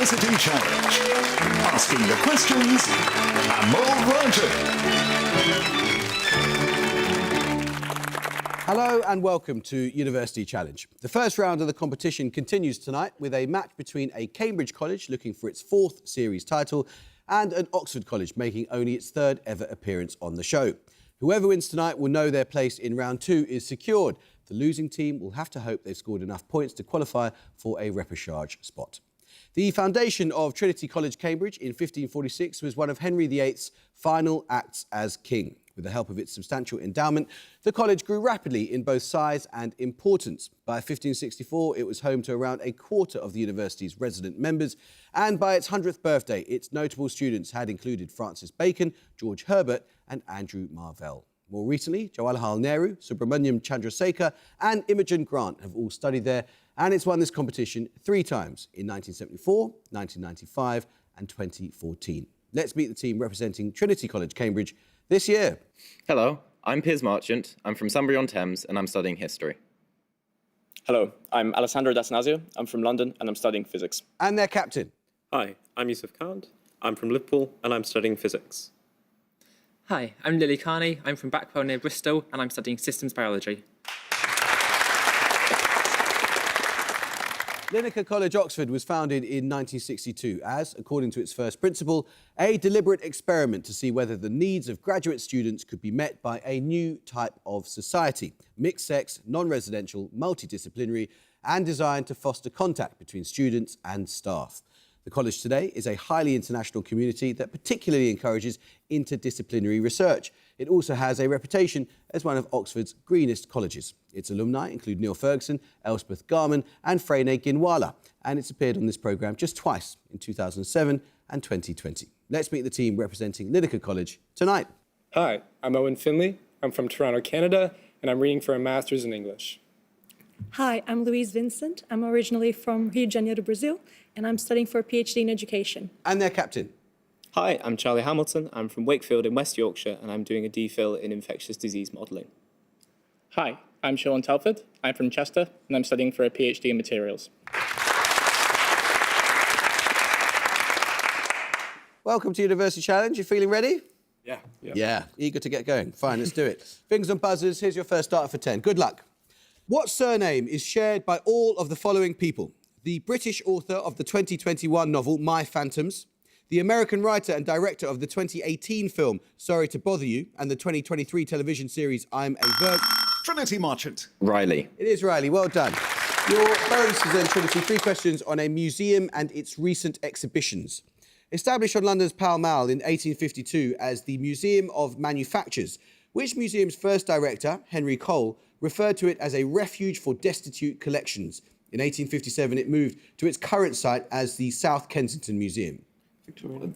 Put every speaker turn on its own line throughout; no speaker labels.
University Challenge. Asking the questions and more writing.
Hello and welcome to University Challenge. The first round of the competition continues tonight with a match between a Cambridge college looking for its fourth series title and an Oxford college making only its third ever appearance on the show. Whoever wins tonight will know their place in round two is secured. The losing team will have to hope they've scored enough points to qualify for a repechage spot. The foundation of Trinity College, Cambridge in 1546 was one of Henry VIII's final acts as king. With the help of its substantial endowment, the college grew rapidly in both size and importance. By 1564, it was home to around a quarter of the university's resident members, and by its 100th birthday, its notable students had included Francis Bacon, George Herbert and Andrew Marvell. More recently, Jawaharlal Nehru, Subramaniam Chandrasekhar and Imogen Grant have all studied there, and it's won this competition 3 times in 1974, 1995 and 2014. Let's meet the team representing Trinity College, Cambridge this year.
Hello, I'm Piers Marchant. I'm from Sunbury-on-Thames and I'm studying history.
Hello, I'm Alessandro D'Atanasio. I'm from London and I'm studying physics.
And their captain.
Hi, I'm Yusuf Khan. I'm from Liverpool and I'm studying physics.
Hi, I'm Lily Carney. I'm from Backwell near Bristol and I'm studying systems biology.
Linacre College, Oxford was founded in 1962 as, according to its first principle, a deliberate experiment to see whether the needs of graduate students could be met by a new type of society, mixed-sex, non-residential, multidisciplinary and designed to foster contact between students and staff. The college today is a highly international community that particularly encourages interdisciplinary research. It also has a reputation as one of Oxford's greenest colleges. Its alumni include Neil Ferguson, Elspeth Garman and Freyne Ginwala, and it's appeared on this programme just twice, in 2007 and 2020. Let's meet the team representing Linacre College tonight.
Hi, I'm Owen Finley. I'm from Toronto, Canada, and I'm reading for a Master's in English.
Hi, I'm Louise Vincent. I'm originally from Rio de Janeiro, Brazil, and I'm studying for a PhD in education.
And their captain.
Hi, I'm Charlie Hamilton. I'm from Wakefield in West Yorkshire and I'm doing a DPhil in infectious disease modelling.
Hi, I'm Sean Telford. I'm from Chester and I'm studying for a PhD in materials.
Welcome to University Challenge. You feeling ready?
Yeah.
Eager to get going. Fine, let's do it. Fingers on buzzers. Here's your first starter for 10. Good luck. What surname is shared by all of the following people? The British author of the 2021 novel My Phantoms, the American writer and director of the 2018 film Sorry to Bother You and the 2023 television series I'm a Virgin.
Trinity Marchant.
Riley.
It is Riley, well done. Your bonus is then, Trinity, 3 questions on a museum and its recent exhibitions. Established on London's Pall Mall in 1852 as the Museum of Manufactures, which museum's first director, Henry Cole, referred to it as a refuge for destitute collections. In 1857, it moved to its current site as the South Kensington Museum.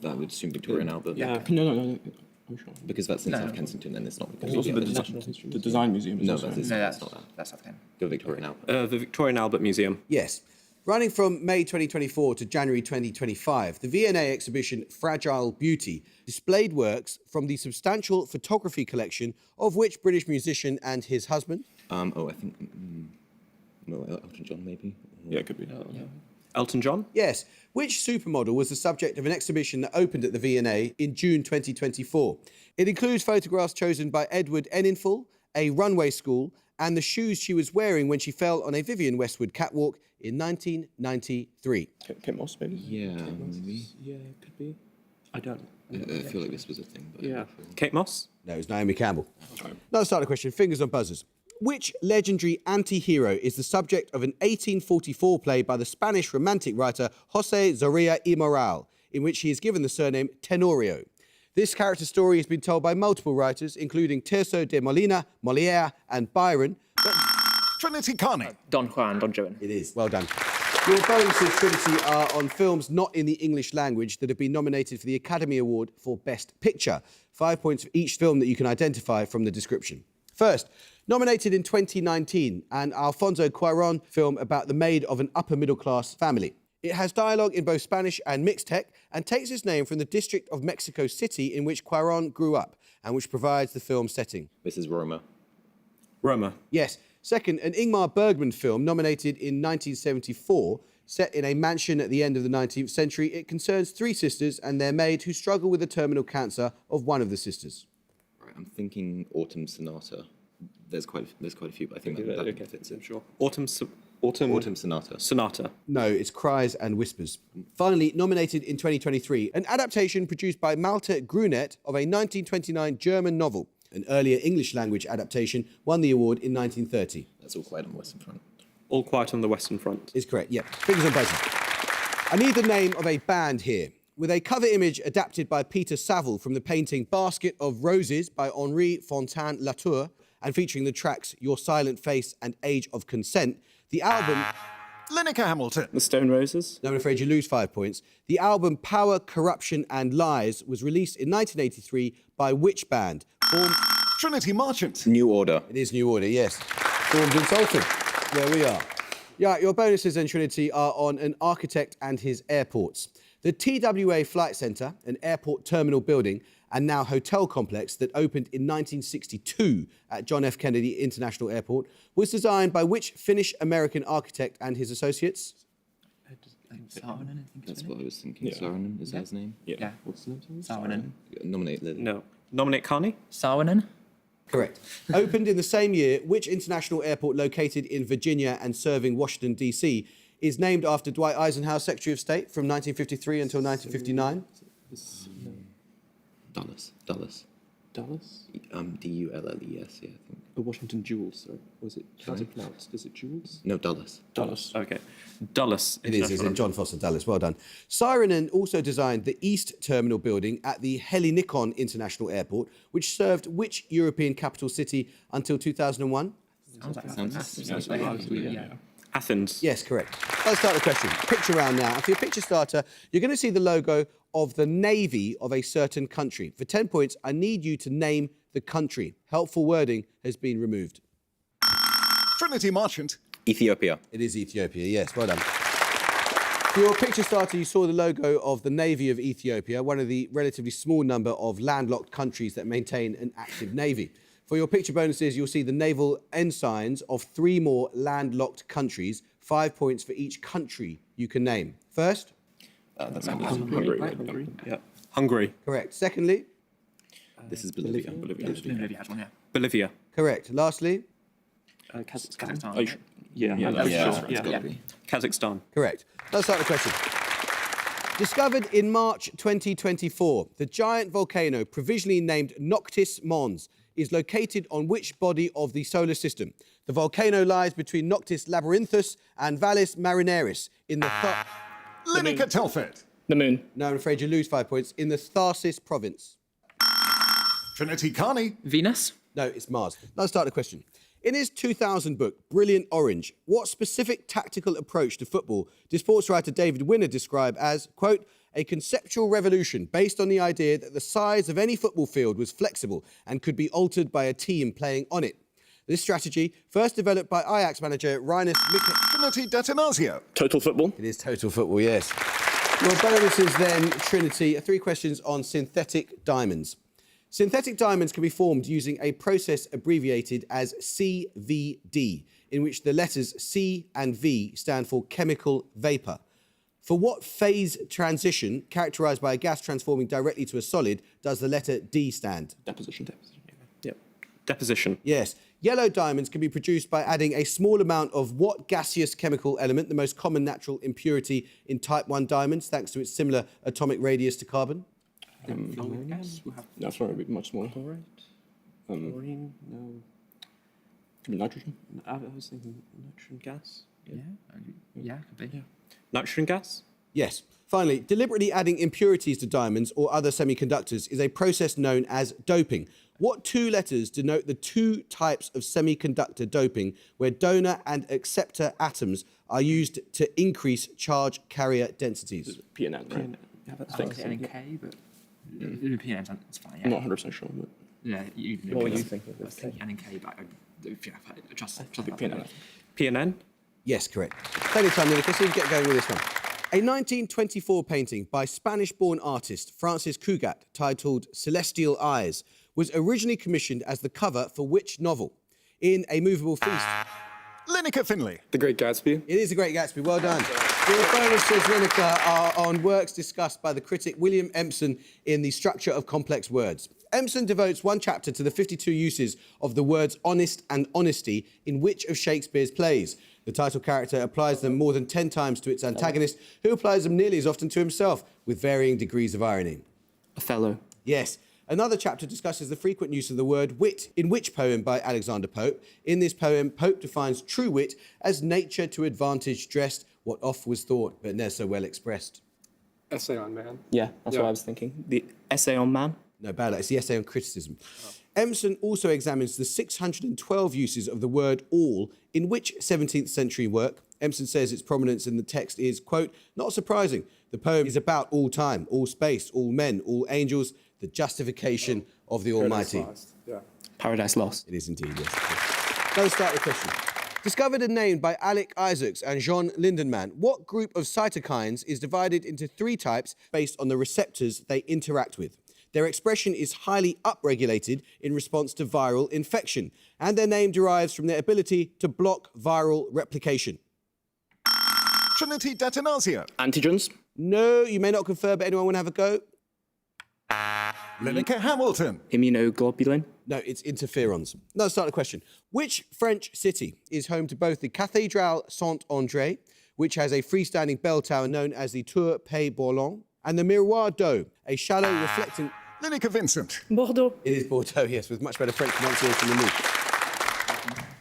That would assume Victorian Albert.
Yeah. No, I'm sure.
Because that's in South Kensington and it's not.
It's also the Design Museum.
No,
also.
that's not that.
That's South Kensington.
The Victorian Albert.
The Victorian Albert Museum.
Yes. Running from May 2024 to January 2025, the V&A exhibition Fragile Beauty displayed works from the substantial photography collection of which British musician and his husband?
I think... Elton John, maybe?
Yeah, it could be. Elton John?
Yes. Which supermodel was the subject of an exhibition that opened at the V&A in June 2024? It includes photographs chosen by Edward Enninful, a runway school, and the shoes she was wearing when she fell on a Vivienne Westwood catwalk in 1993.
Kate Moss, maybe?
Yeah, maybe.
Yeah, it could be. I don't know.
I feel like this was a thing. But
Yeah.
Kate Moss?
No, it's Naomi Campbell. Another starter question, fingers on buzzers. Which legendary anti-hero is the subject of an 1844 play by the Spanish romantic writer José Zorrilla y Moral, in which he is given the surname Tenorio? This character story has been told by multiple writers, including Tirso de Molina, Molière and Byron. But
Trinity Carney.
Don Juan.
it is. Well done. Your bonuses, Trinity, are on films not in the English language that have been nominated for the Academy Award for Best Picture. 5 points for each film that you can identify from the description. First, nominated in 2019, an Alfonso Cuarón film about the maid of an upper-middle-class family. It has dialogue in both Spanish and Mixtec and takes its name from the district of Mexico City in which Cuarón grew up and which provides the film's setting.
This is Roma.
Roma.
Yes. Second, an Ingmar Bergman film nominated in 1974 Set in a mansion at the end of the 19th century, it concerns three sisters and their maid who struggle with the terminal cancer of one of the sisters.
Right, I'm thinking Autumn Sonata. There's quite a few, but I think that fits in.
Sure.
Autumn Sonata.
Sonata.
No, it's Cries and Whispers. Finally, nominated in 2023, an adaptation produced by Malte Grunet of a 1929 German novel. An earlier English language adaptation won the award in 1930.
That's All Quiet on the Western Front.
All Quiet on the Western Front.
Is correct, yeah. Fingers on buzzers. I need the name of a band here. With a cover image adapted by Peter Saville from the painting Basket of Roses by Henri Fontaine-Latour and featuring the tracks Your Silent Face and Age of Consent, the album...
Linacre Hamilton.
The Stone Roses.
No, I'm afraid you lose 5 points. The album Power, Corruption and Lies was released in 1983 by which band? Formed...
Trinity Marchant.
New Order.
It is New Order, yes. Formed in Salford. There we are. Yeah, your bonuses then, Trinity, are on an architect and his airports. The TWA Flight Centre, an airport terminal building and now hotel complex that opened in 1962 at John F. Kennedy International Airport, was designed by which Finnish-American architect and his associates?
Saarinen, I think.
That's what I was thinking. Saarinen, is that his name?
Yeah.
What's the name?
Saarinen.
Nominate Lily.
No. Nominate Carney?
Saarinen.
Correct. Opened in the same year, which international airport located in Virginia and serving Washington, D.C., is named after Dwight Eisenhower, Secretary of State, from 1953 until 1959?
Dulles.
Dallas?
D-U-L-L-E-S, yeah, I think.
The Washington Jewels, sorry. Was it, how's it pronounced? Is it Jewels?
No, Dulles.
Dulles. Okay. Dulles.
It is, it's in John Foster Dulles. Well done. Saarinen also designed the East Terminal building at the Helsinki International Airport, which served which European capital city until 2001?
Athens.
Yes, correct. Let's start the question. Picture round now. And for your picture starter, you're going to see the logo of the Navy of a certain country. For 10 points, I need you to name the country. Helpful wording has been removed.
Trinity Marchant.
Ethiopia.
It is Ethiopia, yes. Well done. For your picture starter, you saw the logo of the Navy of Ethiopia, one of the relatively small number of landlocked countries that maintain an active navy. For your picture bonuses, you'll see the naval ensigns of 3 more landlocked countries. 5 points for each country you can name. First?
Hungary. Yeah. Hungary.
Correct. Secondly?
This is Bolivia.
Bolivia.
Correct. Lastly?
Kazakhstan.
Yeah.
It's gotta be.
Kazakhstan.
Correct. Let's start the question. Discovered in March 2024, the giant volcano provisionally named Noctis Mons is located on which body of the solar system? The volcano lies between Noctis Labyrinthus and Vallis Marineris in the...
Linacre Telford.
The Moon.
No, I'm afraid you lose 5 points. In the Tharsis province.
Trinity Carney.
Venus.
No, it's Mars. Let's start the question. In his 2000 book, Brilliant Orange, what specific tactical approach to football did sports writer David Winner describe as, quote, a conceptual revolution based on the idea that the size of any football field was flexible and could be altered by a team playing on it? This strategy, first developed by Ajax manager Rinus Michels.
Trinity D'Atanasio.
Total Football.
It is total football, yes. Your bonuses then, Trinity, are 3 questions on synthetic diamonds. Synthetic diamonds can be formed using a process abbreviated as CVD, in which the letters C and V stand for chemical vapour. For what phase transition, characterised by a gas transforming directly to a solid, does the letter D stand?
Deposition. Yep. Deposition.
Yes. Yellow diamonds can be produced by adding a small amount of what gaseous chemical element, the most common natural impurity in type 1 diamonds, thanks to its similar atomic radius to carbon?
No, sorry, a bit much smaller.
Chlorine? No.
Could be nitrogen.
I was thinking nitrogen gas.
Yeah, could be.
Yeah. Nitrogen gas?
Yes. Finally, deliberately adding impurities to diamonds or other semiconductors is a process known as doping. What 2 letters denote the 2 types of semiconductor doping where donor and acceptor atoms are used to increase charge carrier densities?
P and N, right?
Yeah, that's
I would say N and K, but PNM's it's fine. Yeah.
I'm not 100% sure, but
Yeah, you can.
What were you thinking?
I was thinking N and K, but just
PNN.
PNN?
Yes, correct. Plenty of time, Linacre, so you get going with this one. A 1924 painting by Spanish-born artist Francis Cugat, titled Celestial Eyes, was originally commissioned as the cover for which novel? In A Movable Feast.
Linacre Finley.
The Great Gatsby.
It is The Great Gatsby. Well done. Your bonuses, Linacre, are on works discussed by the critic William Empson in The Structure of Complex Words. Empson devotes one chapter to the 52 uses of the words honest and honesty in which of Shakespeare's plays. The title character applies them more than 10 times to its antagonist, who applies them nearly as often to himself, with varying degrees of irony.
Othello.
Yes. Another chapter discusses the frequent use of the word wit in which poem by Alexander Pope? In this poem, Pope defines true wit as nature to advantage dressed, what oft was thought, but ne'er so well expressed.
Essay on man.
Yeah, that's what I was thinking. The essay on man.
No, bad. It's the essay on criticism. Empson also examines the 612 uses of the word all in which 17th century work? Empson says its prominence in the text is, quote, not surprising. The poem is about all time, all space, all men, all angels, the justification of the Almighty.
Yeah.
Paradise Lost.
It is indeed, yes. Now let's start the question. Discovered and named by Alec Isaacs and Jean Lindenmann, what group of cytokines is divided into 3 types based on the receptors they interact with? Their expression is highly upregulated in response to viral infection, and their name derives from their ability to block viral replication.
Trinity detonatio.
Antigens.
No, you may not confer, but anyone want to have a go?
Linacre Hamilton.
Immunoglobulin.
No, it's interferons. Now let's start the question. Which French city is home to both the Cathédrale Saint-André, which has a freestanding bell tower known as the Tour Pays-Bourlon, and the Miroir d'Eau, a shallow reflecting...
Linacre Vincent.
Bordeaux.
It is Bordeaux, yes, with much better French pronunciation than me.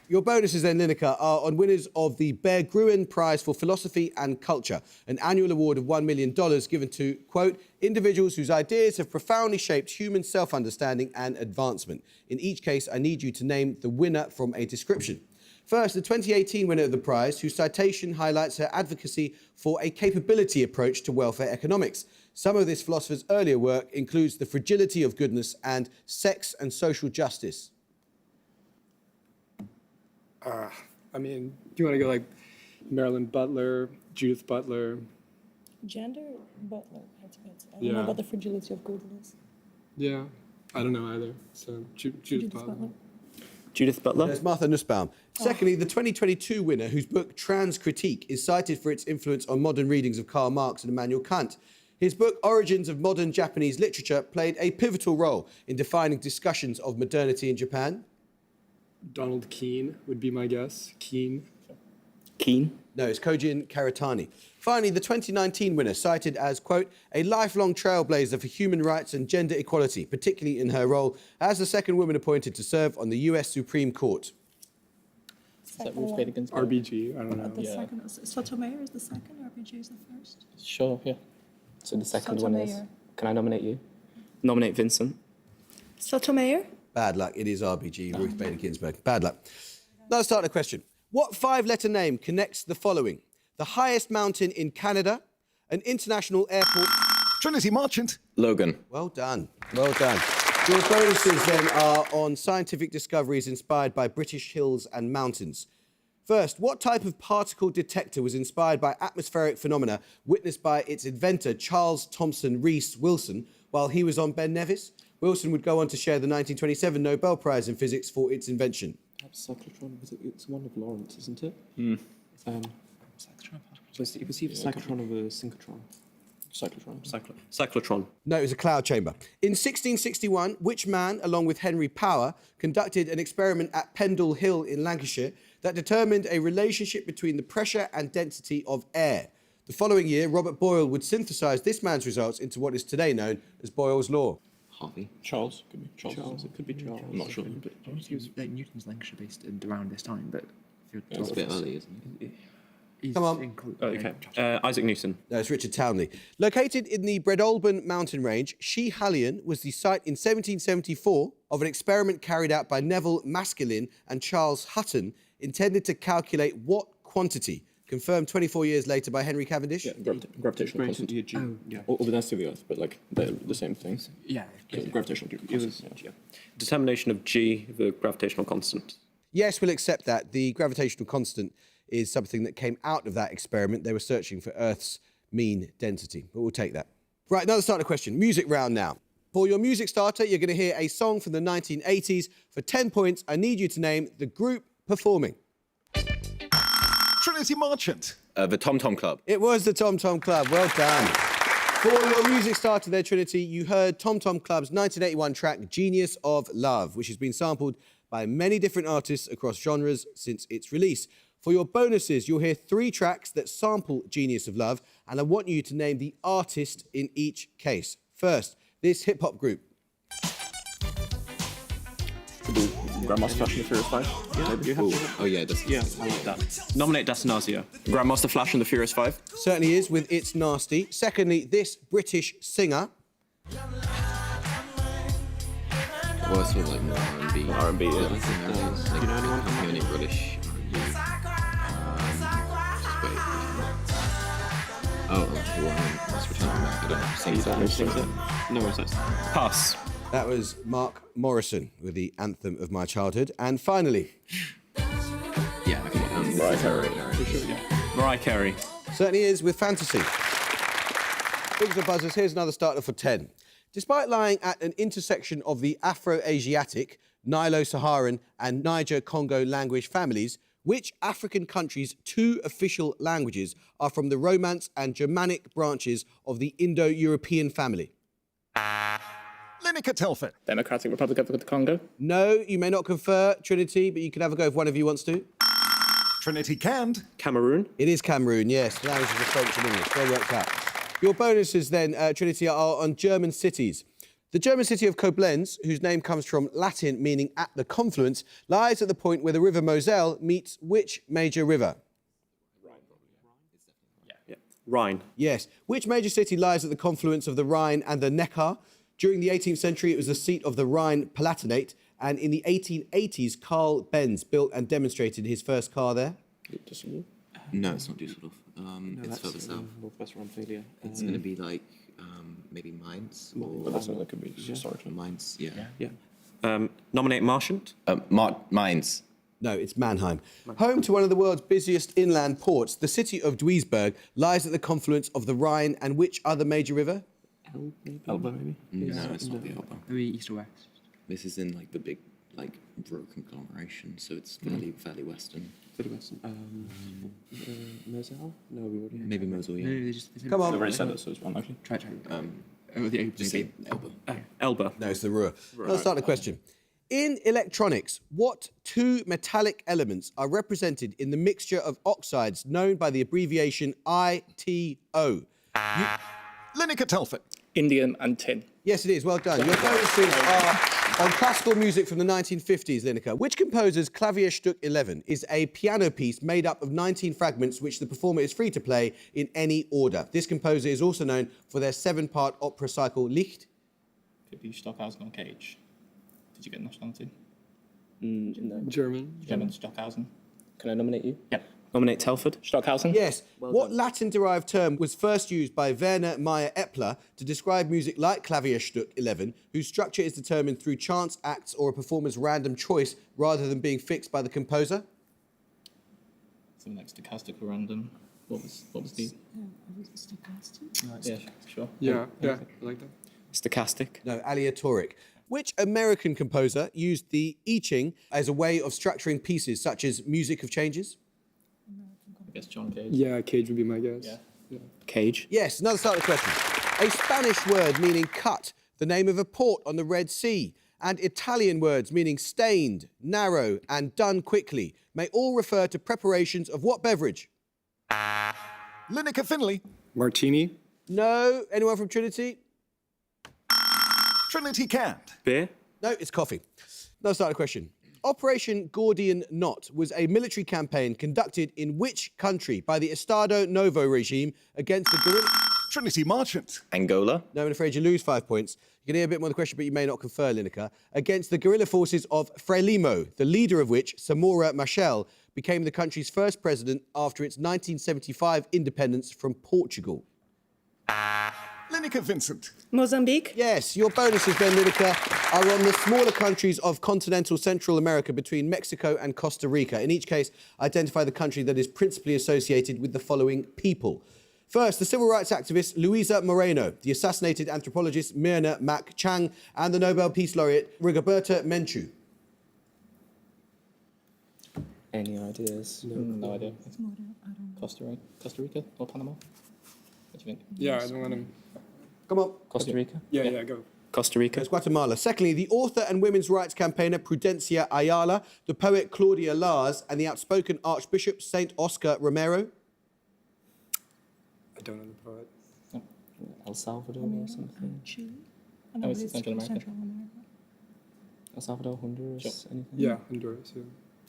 Your bonuses then, Linacre, are on winners of the Bear Gruen Prize for Philosophy and Culture, an annual award of $1 million given to, quote, individuals whose ideas have profoundly shaped human self-understanding and advancement. In each case, I need you to name the winner from a description. First, the 2018 winner of the prize, whose citation highlights her advocacy for a capability approach to welfare economics. Some of this philosopher's earlier work includes The Fragility of Goodness and Sex and Social Justice.
I mean, do you want to go like Marilyn Butler, Judith Butler?
Gender Butler. I don't
Yeah.
know about the fragility of goodness.
Yeah, I don't know either. So Judith Butler.
Judith Butler.
There's Martha Nussbaum. Secondly, the 2022 winner, whose book Trans Critique is cited for its influence on modern readings of Karl Marx and Immanuel Kant. His book Origins of Modern Japanese Literature played a pivotal role in defining discussions of modernity in Japan.
Donald Keene would be my guess. Keene.
Keane.
No, it's Kojin Karatani. Finally, the 2019 winner, cited as, quote, a lifelong trailblazer for human rights and gender equality, particularly in her role as the second woman appointed to serve on the US Supreme Court.
Is that Ruth Bader Ginsburg?
RBG, I don't know.
The second, Sotomayor is the second, RBG is the first.
Sure, yeah.
So the second one is...
Sotomayor.
Can I nominate you? Nominate Vincent.
Sotomayor?
Bad luck. It is RBG, Ruth Bader Ginsburg. Bad luck. Now let's start the question. What 5-letter name connects the following? The highest mountain in Canada, an international airport...
Trinity Marchant.
Logan.
Well done. Well done. Your bonuses then are on scientific discoveries inspired by British hills and mountains. First, what type of particle detector was inspired by atmospheric phenomena witnessed by its inventor, Charles Thomson Rees Wilson, while he was on Ben Nevis? Wilson would go on to share the 1927 Nobel Prize in Physics for its invention.
Cyclotron, it's one of Lawrence, isn't it?
Cyclotron.
Was he the cyclotron of a synchrotron?
Cyclotron.
No, it was a cloud chamber. In 1661, which man, along with Henry Power, conducted an experiment at Pendle Hill in Lancashire that determined a relationship between the pressure and density of air? The following year, Robert Boyle would synthesize this man's results into what is today known as Boyle's Law.
Harvey.
Charles. Could be
Charles, it could be Charles. I'm not sure.
I want to use like Newton's Lancashire based around this time, but
It's a bit early, isn't it?
Come on.
Okay. Isaac Newton.
No, it's Richard Townley. Located in the Breadalbane mountain range, Shehallion was the site in 1774 of an experiment carried out by Neville Maskelyne and Charles Hutton, intended to calculate what quantity? Confirmed 24 years later by Henry Cavendish.
Yeah, gravitational constant. Or the density of the Earth, but like they're the same thing.
yeah.
Gravitational constant. Yeah.
Determination of G, the gravitational constant.
Yes, we'll accept that. The gravitational constant is something that came out of that experiment. They were searching for Earth's mean density, but we'll take that. Right, now let's start the question. Music round now. For your music starter, you're going to hear a song from the 1980s. For 10 points, I need you to name the group performing.
Trinity Marchant.
The Tom Tom Club.
It was the Tom Tom Club. Well done. For your music starter there, Trinity, you heard Tom Tom Club's 1981 track, Genius of Love, which has been sampled by many different artists across genres since its release. For your bonuses, you'll hear 3 tracks that sample Genius of Love, and I want you to name the artist in each case. First, this hip-hop group.
Grandmaster Flash and the Furious 5.
Oh yeah, that's
Yeah, I like that. Nominate Destinazio. Grandmaster Flash and the Furious 5.
Certainly is, with It's Nasty. Secondly, this British singer.
Well, it's sort of like more R&B.
R&B, yeah.
Like, do you know anyone? Have any British R&B? Let's pretend I'm not. I don't know. Sings it.
No worries. Pass.
That was Mark Morrison with the anthem of my childhood. And finally,
Yeah, okay. Mariah Carey.
Mariah Carey.
certainly is with Fantasy. Bigs and buzzers, here's another starter for 10. Despite lying at an intersection of the Afro-Asiatic, Nilo-Saharan and Niger-Congo language families, which African countries' 2 official languages are from the Romance and Germanic branches of the Indo-European family?
Linacre Telford.
Democratic Republic of the Congo.
No, you may not confer, Trinity, but you can have a go if one of you wants to.
Trinity canned.
Cameroon.
It is Cameroon, yes. Languages of French and English. Well worked out. Your bonuses then, Trinity, are on German cities. The German city of Koblenz, whose name comes from Latin meaning at the confluence, lies at the point where the river Moselle meets which major river?
Rhine.
Yes. Which major city lies at the confluence of the Rhine and the Neckar? During the 18th century, it was the seat of the Rhine Palatinate, and in the 1880s, Carl Benz built and demonstrated his first car there.
No, it's not Dusseldorf. It's further south.
Northwest Rhine-Pfalz.
It's going to be like maybe Mainz or
That could be historically.
Mainz. Yeah.
Yeah. Nominate Marchant.
Mainz.
No, it's Mannheim. Home to one of the world's busiest inland ports, the city of Duisburg lies at the confluence of the Rhine and which other major river?
Elba, maybe.
No, it's not the Elba.
Maybe east or west.
This is in like the big rural conglomeration, so it's fairly western.
Moselle? No, we already.
Maybe Mosel, yeah.
No, they just
Come on.
I've already said that, so it's one actually.
try.
Just say Elba.
Elba.
No, it's the Ruhr. Let's start the question. In electronics, what 2 metallic elements are represented in the mixture of oxides known by the abbreviation ITO?
Linacre Telford.
Indium and tin.
Yes, it is. Well done. Your bonuses are on classical music from the 1950s, Linacre. Which composer's Klavierstück 11 is a piano piece made up of 19 fragments which the performer is free to play in any order? This composer is also known for their 7-part opera cycle Licht.
Could be Stockhausen or Cage. Did you get nationality?
German.
German, Stockhausen.
Can I nominate you?
Yep.
Nominate Telford.
Stockhausen?
Yes. What Latin-derived term was first used by Werner Meyer Epler to describe music like Klavierstück 11, whose structure is determined through chance acts or a performer's random choice rather than being fixed by the composer?
Something like stochastic or random. What was the... Yeah, sure.
Yeah, I like that.
Stochastic.
No, aleatoric. Which American composer used the I Ching as a way of structuring pieces such as Music of Changes?
I guess John Cage.
Yeah, Cage would be my guess.
Yeah.
Cage.
Yes, another starter question. A Spanish word meaning cut, the name of a port on the Red Sea, and Italian words meaning stained, narrow, and done quickly may all refer to preparations of what beverage?
Linacre Finley.
Martini.
No. Anyone from Trinity?
Trinity canned.
Beer.
No, it's coffee. Another starter question. Operation Gordian Knot was a military campaign conducted in which country by the Estado Novo regime against the guerrilla...
Trinity Marchant.
Angola.
No, I'm afraid you lose 5 points. You can hear a bit more of the question, but you may not confer, Linacre. Against the guerrilla forces of Frelimo, the leader of which, Samora Machel, became the country's first president after its 1975 independence from Portugal.
Linacre Vincent.
Mozambique.
Yes, your bonuses then, Linacre, are on the smaller countries of continental Central America between Mexico and Costa Rica. In each case, identify the country that is principally associated with the following people. First, the civil rights activist Luisa Moreno, the assassinated anthropologist Myrna Mac Chang, and the Nobel Peace Laureate Rigoberta Menchú.
Any ideas?
No idea. Costa Rica or Panama? What do you think?
Yeah, I don't want to.
Come on.
Costa Rica?
Yeah, go.
Costa Rica?
It's Guatemala. Secondly, the author and women's rights campaigner Prudencia Ayala, the poet Claudia Lars, and the outspoken Archbishop Saint Oscar Romero.
I don't know the poet.
El Salvador or something?
Chile?
Oh, it's Central America.
El Salvador, Honduras, anything?
Yeah, Honduras. Yeah.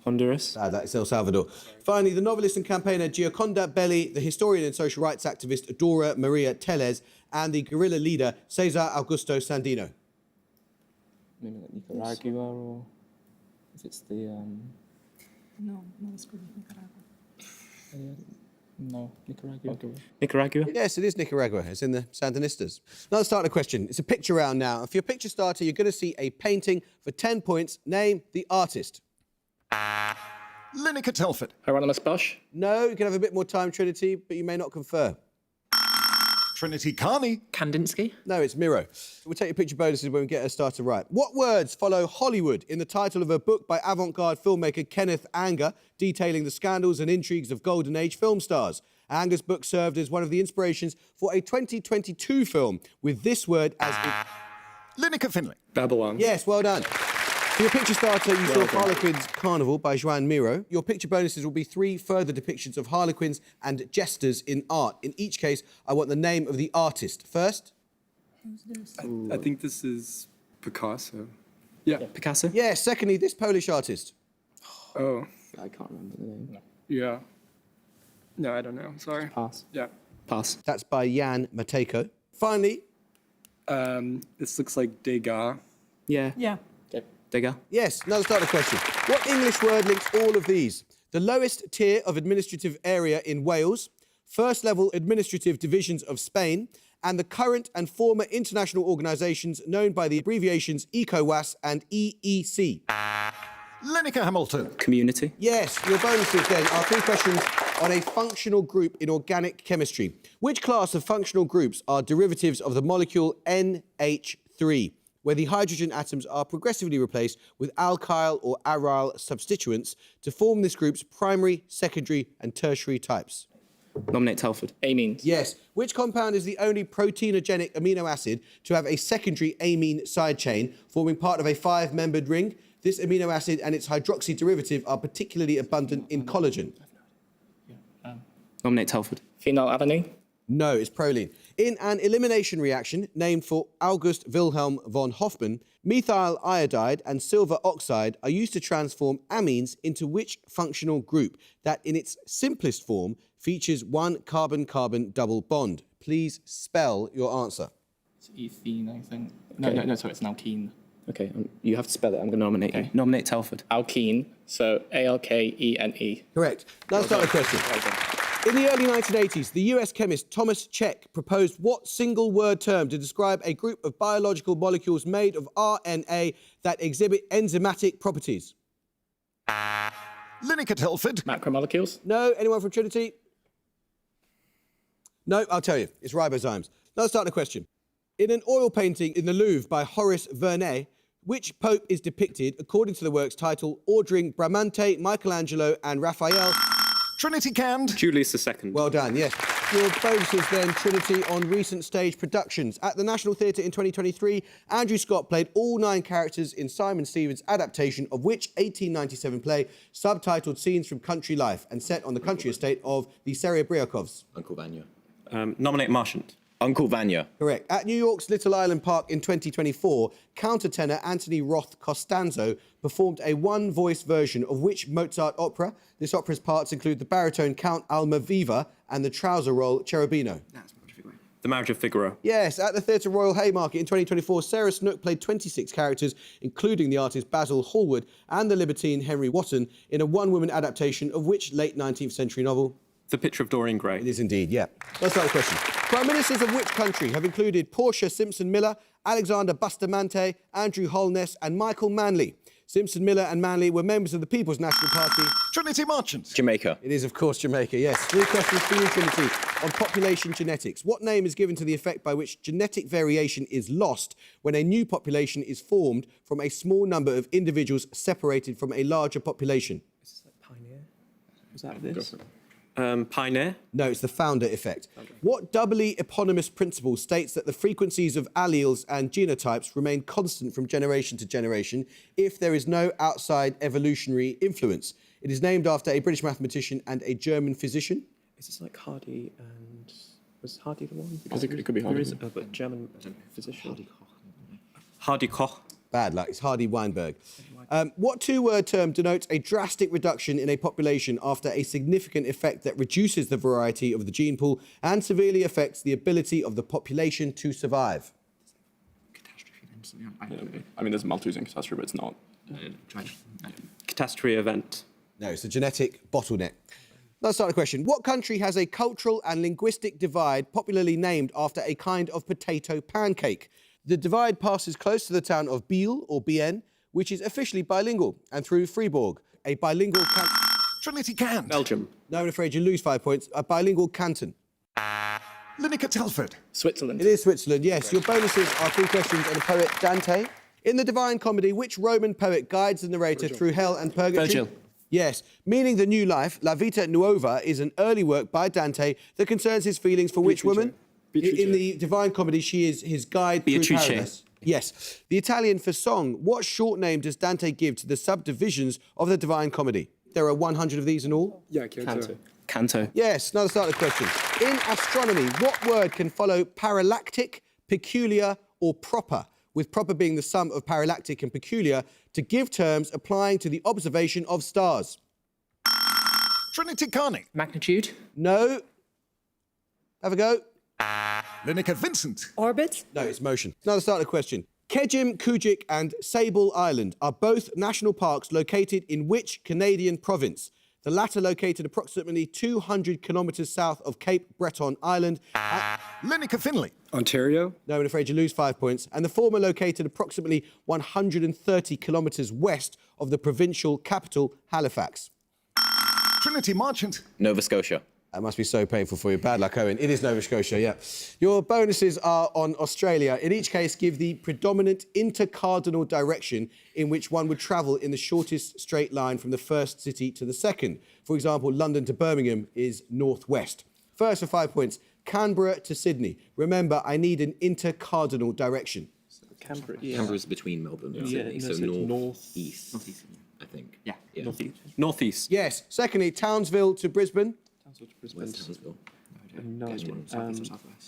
Honduras?
That's El Salvador. Finally, the novelist and campaigner Gioconda Belli, the historian and social rights activist Dora Maria Tellez, and the guerrilla leader Cesar Augusto Sandino.
Maybe like Nicaragua or if it's the
No, it's good with Nicaragua.
No.
Nicaragua. Nicaragua?
Yes, it is Nicaragua. It's in the Sandinistas. Now let's start a question. It's a picture round now. And for your picture starter, you're going to see a painting for 10 points. Name the artist.
Linacre Telford.
Hieronymus Bosch.
No, you can have a bit more time, Trinity, but you may not confer.
Trinity Carney.
Kandinsky.
No, it's Miro. We'll take your picture bonuses when we get a starter right. What words follow Hollywood in the title of a book by avant-garde filmmaker Kenneth Anger detailing the scandals and intrigues of Golden Age film stars? Anger's book served as one of the inspirations for a 2022 film with this word as...
Linacre Finlay.
Babylon.
Yes, well done. For your picture starter, you saw Harlequin's Carnival by Joan Miro. Your picture bonuses will be 3 further depictions of Harlequins and jesters in art. In each case, I want the name of the artist. First?
I think this is Picasso. Yeah.
Picasso?
Yes, secondly, this Polish artist.
Oh,
I can't remember the name.
yeah. No, I don't know. Sorry.
Pass.
Yeah.
Pass.
That's by Jan Matejko. Finally,
This looks like Degas.
Yeah.
Yeah.
Degas.
yes, another starter question. What English word links all of these? The lowest tier of administrative area in Wales, first level administrative divisions of Spain, and the current and former international organisations known by the abbreviations ECOWAS and EEC.
Linacre Hamilton.
Community.
Yes, your bonuses then are 3 questions on a functional group in organic chemistry. Which class of functional groups are derivatives of the molecule NH3, where the hydrogen atoms are progressively replaced with alkyl or aryl substituents to form this group's primary, secondary and tertiary types?
Nominate Telford.
Amines.
Yes. Which compound is the only proteinogenic amino acid to have a secondary amine side chain forming part of a 5-membered ring? This amino acid and its hydroxy derivative are particularly abundant in collagen.
Nominate Telford.
Phenylalanine.
No, it's proline. In an elimination reaction named for August Wilhelm von Hofmann, methyl iodide and silver oxide are used to transform amines into which functional group that in its simplest form features 1 carbon-carbon double bond? Please spell your answer.
It's ethene, I think. No, sorry, it's an alkene.
Okay, you have to spell it. I'm going to nominate you. Nominate Telford.
Alkene, so ALKENE.
Correct. Now start the question. In the early 1980s, the US chemist Thomas Cech proposed what single-word term to describe a group of biological molecules made of RNA that exhibit enzymatic properties?
Linacre Telford.
Macromolecules.
No? Anyone from Trinity? No? I'll tell you. It's ribozymes. Now start the question. In an oil painting in the Louvre by Horace Vernet, which pope is depicted according to the work's title, ordering Bramante, Michelangelo and Raphael?
Trinity canned.
Julius II.
Well done, yes. Your bonuses then, Trinity, on recent stage productions. At the National Theatre in 2023, Andrew Scott played all 9 characters in Simon Stevens' adaptation of which 1897 play, subtitled Scenes from Country Life, and set on the country estate of the Serebryakovs?
Uncle Vanya.
Nominate Marchant.
Uncle Vanya.
Correct. At New York's Little Island Park in 2024, countertenor Anthony Roth Costanzo performed a one-voice version of which Mozart opera? This opera's parts include the baritone Count Almaviva and the trouser role Cherubino.
The Marriage of Figaro.
Yes, at the Theatre Royal Haymarket in 2024, Sarah Snook played 26 characters, including the artist Basil Hallward and the libertine Henry Wotton, in a one-woman adaptation of which late 19th century novel?
The Picture of Dorian Gray.
It is indeed, yeah. Let's start the question. Prime Ministers of which country have included Portia Simpson-Miller, Alexander Bustamante, Andrew Holness and Michael Manley? Simpson-Miller and Manley were members of the People's National Party.
Trinity Marchant.
Jamaica.
It is, of course, Jamaica, yes. 3 questions for you, Trinity, on population genetics. What name is given to the effect by which genetic variation is lost when a new population is formed from a small number of individuals separated from a larger population?
It's like Pioneer.
Was that this? Pioneer.
No, it's the founder effect. What doubly eponymous principle states that the frequencies of alleles and genotypes remain constant from generation to generation if there is no outside evolutionary influence? It is named after a British mathematician and a German physician.
Is this like Hardy and... Was Hardy the one?
I think it could be Hardy.
There is a German physician. Hardy Koch.
Bad luck, it's Hardy Weinberg. What two-word term denotes a drastic reduction in a population after a significant effect that reduces the variety of the gene pool and severely affects the ability of the population to survive?
I mean, there's a Malthus in catastrophe, but it's not.
Catastrophe event.
No, it's a genetic bottleneck. Let's start the question. What country has a cultural and linguistic divide popularly named after a kind of potato pancake? The divide passes close to the town of Biel, or Bienne, which is officially bilingual, and through Fribourg, a bilingual canton.
Trinity Cant.
Belgium.
No, I'm afraid you lose 5 points. A bilingual canton.
Linacre Telford.
Switzerland.
It is Switzerland, yes. Your bonuses are 3 questions and a poet, Dante. In the Divine Comedy, which Roman poet guides the narrator through hell and purgatory?
Virgil.
Yes. Meaning the new life, La Vita Nuova, is an early work by Dante that concerns his feelings for which woman? In the Divine Comedy, she is his guide through
Beatrice.
paradise. Yes. The Italian for song, what short name does Dante give to the subdivisions of the Divine Comedy? There are 100 of these in all.
Yeah, canto.
Canto.
Yes, another start of the question. In astronomy, what word can follow parallactic, peculiar, or proper, with proper being the sum of parallactic and peculiar, to give terms applying to the observation of stars?
Trinity Carney.
Magnitude.
No. Have a go.
Linacre Vincent.
Orbit.
No, it's motion. Another start of the question. Kejim, Kujik and Sable Island are both national parks located in which Canadian province? The latter located approximately 200 kilometres south of Cape Breton Island.
Linacre Finley.
Ontario.
No, I'm afraid you lose 5 points. And the former located approximately 130 kilometres west of the provincial capital, Halifax.
Trinity Marchant.
Nova Scotia.
That must be so painful for you. Bad luck, Owen. It is Nova Scotia, yeah. Your bonuses are on Australia. In each case, give the predominant intercardinal direction in which one would travel in the shortest straight line from the first city to the second. For example, London to Birmingham is northwest. First for 5 points, Canberra to Sydney. Remember, I need an intercardinal direction.
Canberra.
Canberra's between Melbourne and Sydney, so north-east, I think.
Yeah. Northeast.
Yes. Secondly, Townsville to Brisbane.
West Townsville.
No idea.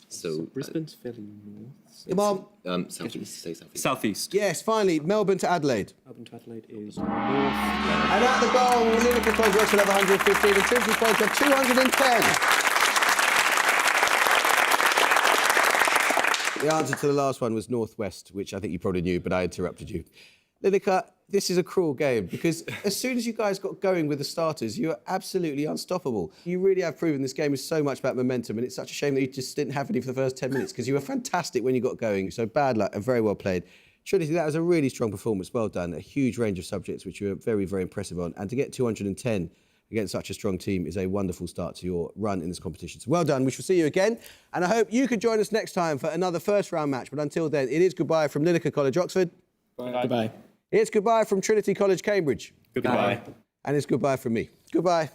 So
Brisbane's fairly north.
Imam.
southeast. Say southeast.
Southeast.
Yes, finally, Melbourne to Adelaide.
Melbourne to Adelaide is north.
And at the goal, Linacre College West will have 115 and Trinity College have 210. The answer to the last one was northwest, which I think you probably knew, but I interrupted you. Linacre, this is a cruel game because as soon as you guys got going with the starters, you were absolutely unstoppable. You really have proven this game is so much about momentum, and it's such a shame that you just didn't have any for the first 10 minutes because you were fantastic when you got going. So bad luck and very well played. Trinity, that was a really strong performance. Well done. A huge range of subjects, which you were very, very impressive on. And to get 210 against such a strong team is a wonderful start to your run in this competition. So well done. We shall see you again. And I hope you can join us next time for another first round match. But until then, it is goodbye from Linacre College, Oxford.
Bye.
Goodbye.
It's goodbye from Trinity College, Cambridge.
Goodbye.
And it's goodbye from me. Goodbye.